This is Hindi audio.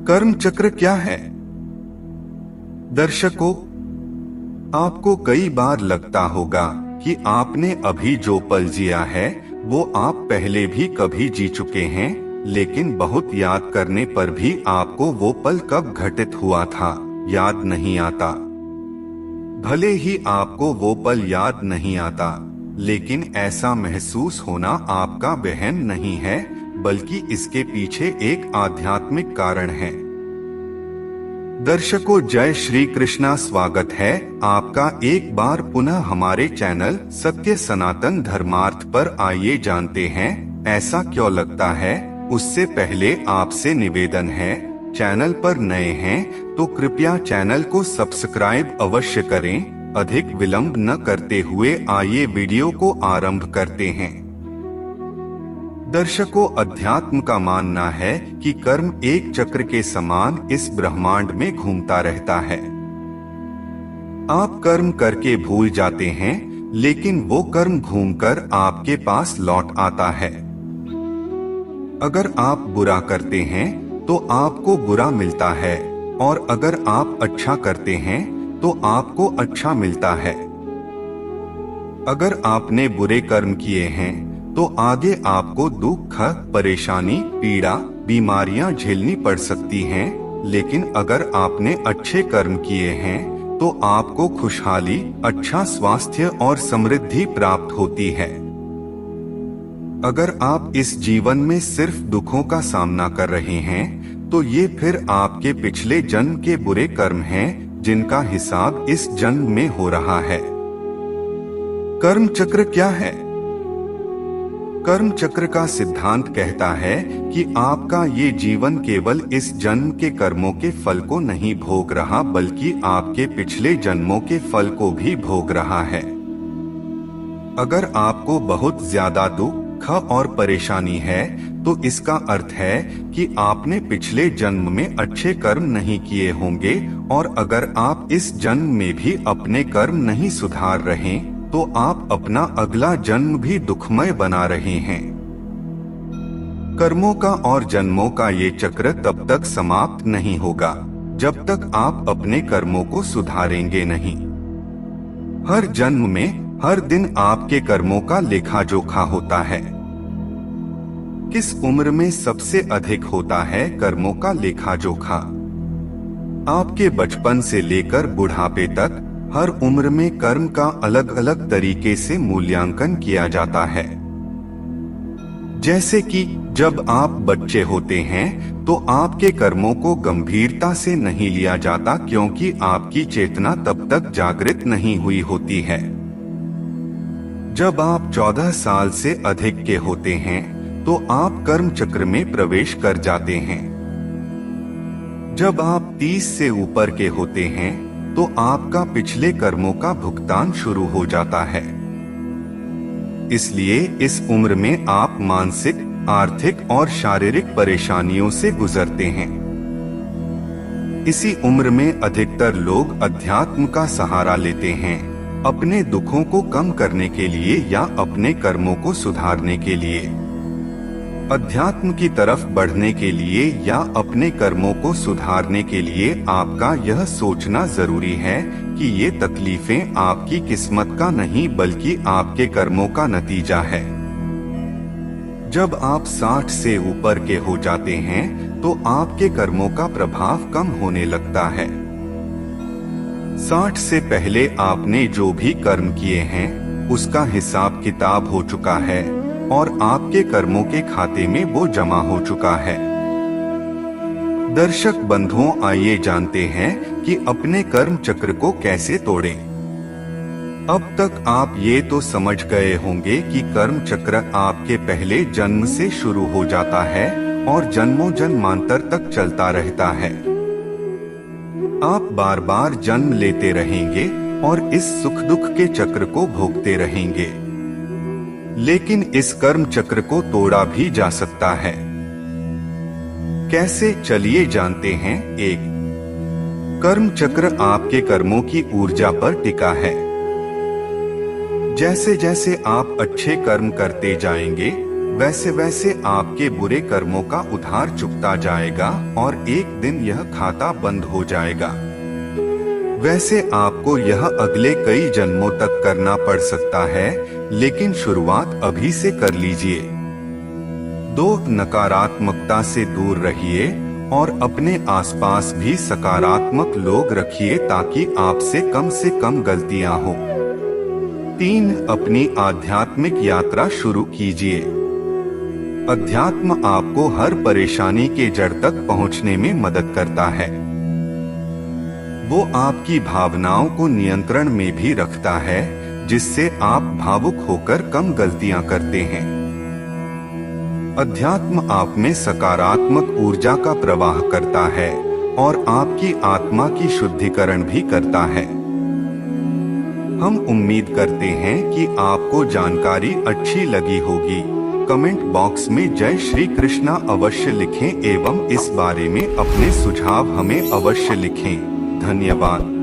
कर्म चक्र क्या है? दर्शकों, आपको कई बार लगता होगा कि आपने अभी जो पल जिया है वो आप पहले भी कभी जी चुके हैं, लेकिन बहुत याद करने पर भी आपको वो पल कब घटित हुआ था याद नहीं आता। भले ही आपको वो पल याद नहीं आता, लेकिन ऐसा महसूस होना आपका वहम नहीं है, बल्कि इसके पीछे एक आध्यात्मिक कारण है। दर्शकों, जय श्री कृष्णा। स्वागत है आपका एक बार पुनः हमारे चैनल सत्य सनातन धर्मार्थ पर। आइए जानते हैं ऐसा क्यों लगता है। उससे पहले आपसे निवेदन है, चैनल पर नए हैं तो कृपया चैनल को सब्सक्राइब अवश्य करें। अधिक विलंब न करते हुए आइए वीडियो को आरंभ करते हैं। दर्शकों, अध्यात्म का मानना है कि कर्म एक चक्र के समान इस ब्रह्मांड में घूमता रहता है। आप कर्म करके भूल जाते हैं, लेकिन वो कर्म घूमकर आपके पास लौट आता है। अगर आप बुरा करते हैं तो आपको बुरा मिलता है, और अगर आप अच्छा करते हैं तो आपको अच्छा मिलता है। अगर आपने बुरे कर्म किए हैं तो आगे आपको दुख, परेशानी, पीड़ा, बीमारियां झेलनी पड़ सकती हैं, लेकिन अगर आपने अच्छे कर्म किए हैं तो आपको खुशहाली, अच्छा स्वास्थ्य और समृद्धि प्राप्त होती है। अगर आप इस जीवन में सिर्फ दुखों का सामना कर रहे हैं तो ये फिर आपके पिछले जन्म के बुरे कर्म हैं, जिनका हिसाब इस जन्म में हो रहा है। कर्म चक्र क्या है? कर्म चक्र का सिद्धांत कहता है कि आपका ये जीवन केवल इस जन्म के कर्मों के फल को नहीं भोग रहा, बल्कि आपके पिछले जन्मों के फल को भी भोग रहा है। अगर आपको बहुत ज्यादा दुख और परेशानी है तो इसका अर्थ है कि आपने पिछले जन्म में अच्छे कर्म नहीं किए होंगे, और अगर आप इस जन्म में भी अपने कर्म नहीं सुधार रहे तो आप अपना अगला जन्म भी दुखमय बना रहे हैं। कर्मों का और जन्मों का ये चक्र तब तक समाप्त नहीं होगा जब तक आप अपने कर्मों को सुधारेंगे नहीं। हर जन्म में हर दिन आपके कर्मों का लेखा जोखा होता है। किस उम्र में सबसे अधिक होता है कर्मों का लेखा जोखा? आपके बचपन से लेकर बुढ़ापे तक हर उम्र में कर्म का अलग अलग तरीके से मूल्यांकन किया जाता है। जैसे कि जब आप बच्चे होते हैं तो आपके कर्मों को गंभीरता से नहीं लिया जाता, क्योंकि आपकी चेतना तब तक जागृत नहीं हुई होती है। जब आप 14 साल से अधिक के होते हैं तो आप कर्म चक्र में प्रवेश कर जाते हैं। जब आप 30 से ऊपर के होते हैं तो आपका पिछले कर्मों का भुगतान शुरू हो जाता है। इसलिए इस उम्र में आप मानसिक, आर्थिक और शारीरिक परेशानियों से गुजरते हैं। इसी उम्र में अधिकतर लोग अध्यात्म का सहारा लेते हैं, अपने दुखों को कम करने के लिए या अपने कर्मों को सुधारने के लिए। अध्यात्म की तरफ बढ़ने के लिए या अपने कर्मों को सुधारने के लिए आपका यह सोचना जरूरी है कि ये तकलीफें आपकी किस्मत का नहीं, बल्कि आपके कर्मों का नतीजा है। जब आप 60 से ऊपर के हो जाते हैं तो आपके कर्मों का प्रभाव कम होने लगता है। 60 से पहले आपने जो भी कर्म किए हैं उसका हिसाब किताब हो चुका है, और आपके कर्मों के खाते में वो जमा हो चुका है। दर्शक बंधुओं, आइए जानते हैं कि अपने कर्म चक्र को कैसे तोड़ें। अब तक आप ये तो समझ गए होंगे कि कर्म चक्र आपके पहले जन्म से शुरू हो जाता है और जन्मों जन्मांतर तक चलता रहता है। आप बार बार जन्म लेते रहेंगे और इस सुख दुख के चक्र को भोगते रहेंगे। लेकिन इस कर्म चक्र को तोड़ा भी जा सकता है। कैसे, चलिए जानते हैं। 1. कर्म चक्र आपके कर्मों की ऊर्जा पर टिका है। जैसे जैसे आप अच्छे कर्म करते जाएंगे वैसे वैसे आपके बुरे कर्मों का उधार चुकता जाएगा और एक दिन यह खाता बंद हो जाएगा। वैसे आपको यह अगले कई जन्मों तक करना पड़ सकता है, लेकिन शुरुआत अभी से कर लीजिए। 2. नकारात्मकता से दूर रहिए और अपने आसपास भी सकारात्मक लोग रखिए ताकि आपसे कम गलतियां हो। 3. अपनी आध्यात्मिक यात्रा शुरू कीजिए। अध्यात्म आपको हर परेशानी के जड़ तक पहुंचने में मदद करता है। वो आपकी भावनाओं को नियंत्रण में भी रखता है, जिससे आप भावुक होकर कम गलतियां करते हैं। अध्यात्म आप में सकारात्मक ऊर्जा का प्रवाह करता है और आपकी आत्मा की शुद्धिकरण भी करता है। हम उम्मीद करते हैं कि आपको जानकारी अच्छी लगी होगी। कमेंट बॉक्स में जय श्री कृष्णा अवश्य लिखें एवं इस बारे में अपने सुझाव हमें अवश्य लिखें। धन्यवाद।